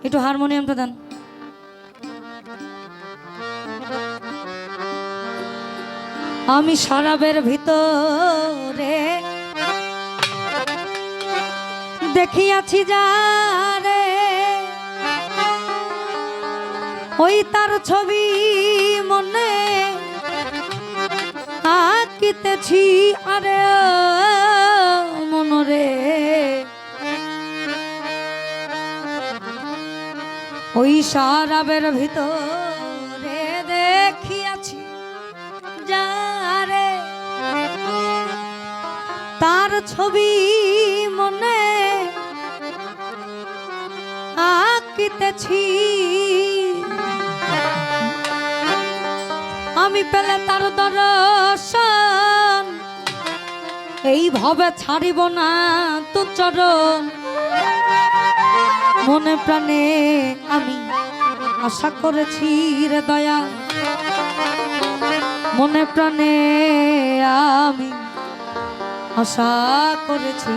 একটু হারমোনিয়ামটা দেন। আমি শরাবের ভিতরে দেখিয়াছি যারে, ওই তার ছবি মনে আঁকিতেছি। আরে মনরে ওই শরাবের ভিতরে দেখিয়াছি যারে, তার ছবি মনে আঁকিতেছি। আমি পেলে তার দর্শন এইভাবে ছাড়িব না তো চরণ। মনে প্রাণে আমি আশা করেছি রে দয়া, মনে প্রাণে আমি আশা করেছি।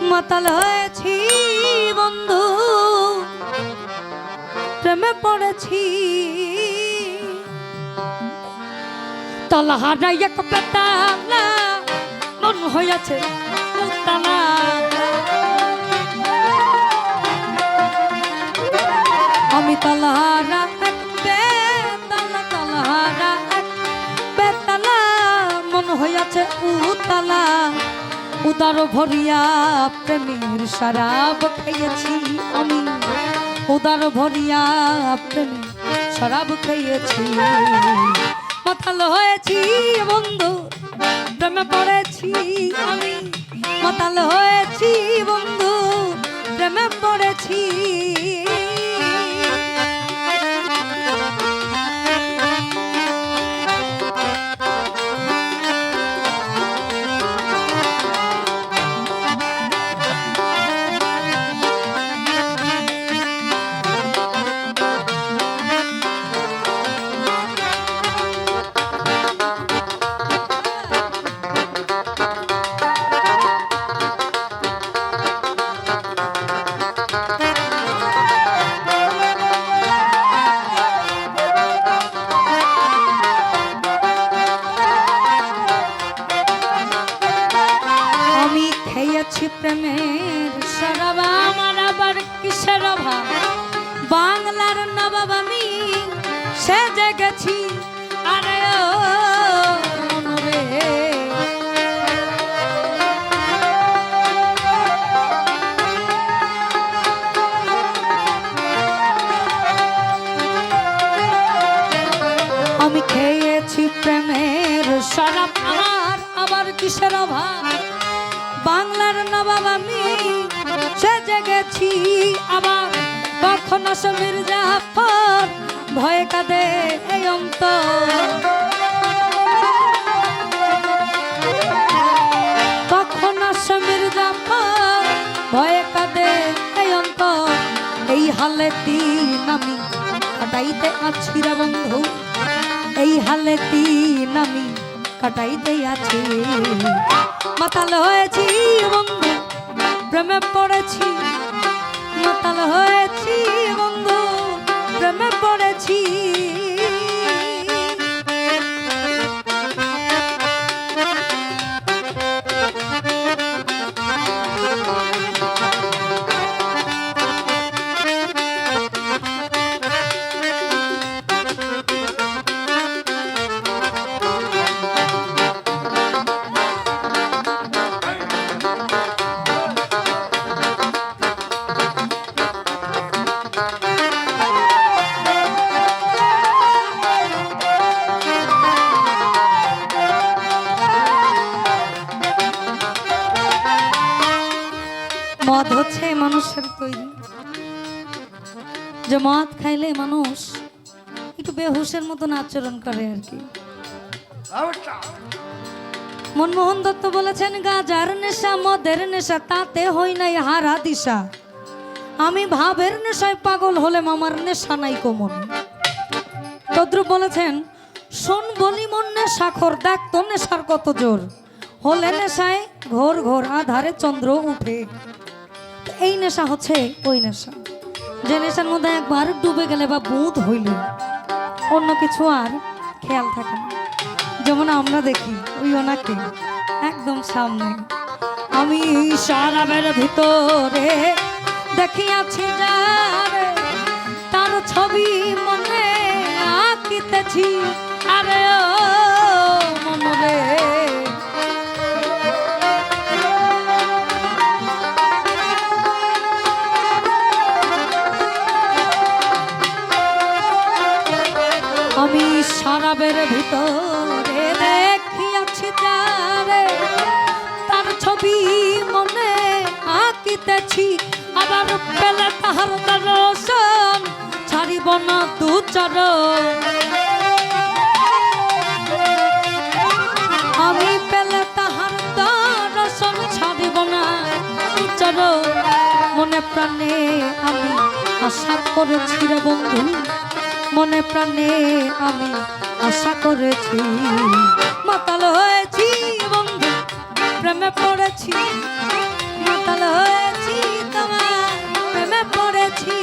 মাতাল হয়েছি বন্ধু, প্রেমে পড়েছি। তলহারা এক বেতালা মন হয়েছে উতলা। আমি তলহারা এক বেতালা, তলহারা এক বেতালা মন হয়েছে উতলা। উদার ভরিয়া প্রেমের শরাব খেয়েছি আমি, উদার ভরিয়া প্রেমের শরাব খেয়েছি। মাতাল হয়েছি বন্ধু, প্রেমে পড়েছি আমি। মাতাল হয়েছি বন্ধু, প্রেমে পড়েছি। প্রেমের শরাব আমার আবার কিসের অভাব। বাংলার নবাব আমি সেজে গেছি। আরে ও মনরে আমি খেয়েছি প্রেমের শরাব আমার আবার কিসের অভাব। বাংলার নবাব আমি সেজে গেছি আবার। কখনো সমীর জাফর ভয়ে কাঁদে এই অন্তর, কখনো সমীর জাফর ভয়ে কাঁদে এই অন্তর। এই হালে দিন আমি কাটাইতে আছি রে বন্ধু, এই হালে দিন আমি কাটাইতে আছি। মাতাল হয়েছি বন্ধু, প্রেমে পড়েছি। মাতাল হয়েছি বন্ধু, প্রেমে পড়েছি। মদ হচ্ছে মানুষের তৈরি, যে মদ খাইলে মানুষ একটু বেহুশের মতন আচরণ করে আর কি। মনমোহন দত্ত বলেছেন, গাজার নেশা মদের নেশা তাতে হই নাই হারা দিশা। আমি ভাবের নেশায় পাগল হলে আমার নেশা নাই কোমন। তদ্রুপ বলেছেন, শোন বলি মন নেশাখোর, দেখ তো নেশার কত জোর। হলে নেশায় ঘোর ঘোর আধারে চন্দ্র উঠে। এই নেশা হচ্ছে ওই নেশা, যে নেশার মধ্যে একবার ডুবে গেলে বা বুধ হইলে অন্য কিছু আর খেয়াল থাকে না। যেমন আমরা দেখি ওই ওনাকে একদম সামনে, আমি শরাবের ভিতরে দেখিয়াছি যারে, তার ছবি মনে আঁকিতেছি, আরে ও মনরে আমি শরাবের ভিতরে দেখিয়াছি যারে, তার ছবি মনে আঁকিতেছি, আবার পেলে তাহার দর্শন ছাড়িব না দু চরণ। আমি পেলে তাহার দর্শন ছাড়িব না দু চরণ। মনে প্রাণে আমি আশা করেছি রে বন্ধু, মনে প্রাণে আমি আশা করেছি, মাতাল হয়েছি বন্ধু প্রেমে পড়েছি, মাতাল হয়েছি তোমার প্রেমে পড়েছি।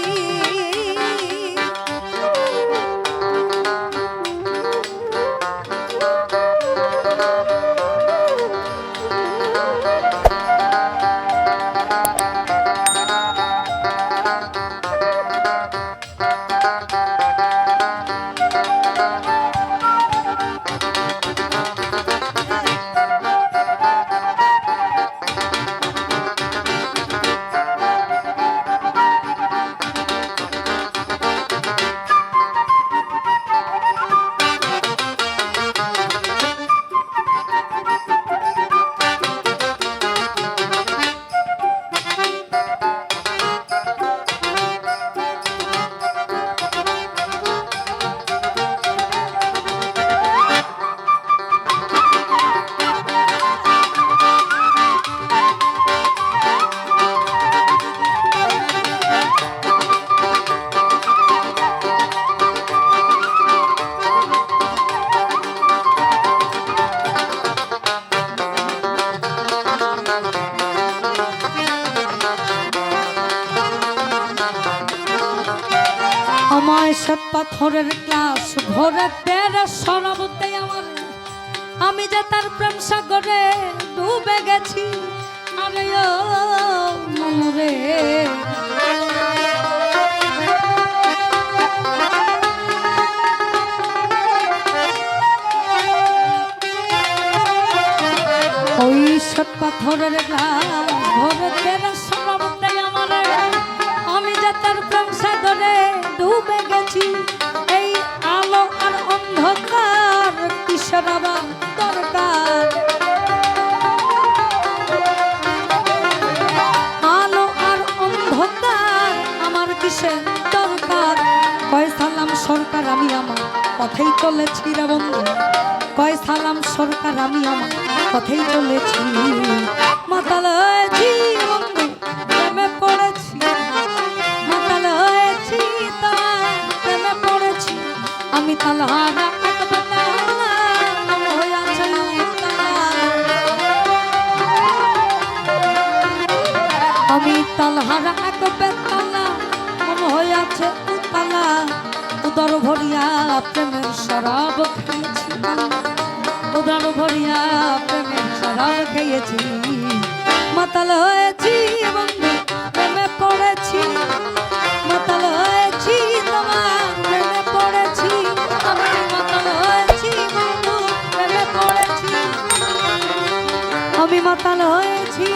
আমায় সব পাথরের গ্লাস ভরে তেরে শরাব দেয় আমার, আমি যে তার প্রেম সাগরে ডুবে গেছি, আরে ও মনরে ওই সব পাথরের গ্লাস ভরে তেরে শরাব দেয় আমার, আমি যে তার প্রেম সাগরে ডুবে গেছি। এই আলো আর অন্ধকার কিসের আবার দরকার, আলো আর অন্ধকার আমার কিসের দরকার। কয় সালাম সরকার আমি আমার পথেই চলেছি রে বন্ধু, কয় সালাম সরকার আমি আমার পথেই চলেছি, মাতাল হয়েছি বন্ধু প্রেমে পড়েছি, মাতাল হয়েছি তোমার প্রেমে পড়েছি। আমি তালহারা এক বেলা হয়ে আছে আমি তালহারা এক বেলা মন হয়ে আছে উতালা, উদর ভরিয়া প্রেমের শরাব খেয়েছি, উদর ভরিয়া প্রেমের শরাব খেয়েছি, মাতাল হয়েছি বন্ধু প্রেমে পড়েছি, মাতাল হয়েছি তোমার প্রেমে পড়েছি, আমি মাতাল হয়েছি বন্ধু প্রেমে পড়েছি, আমি মাতাল হয়েছি।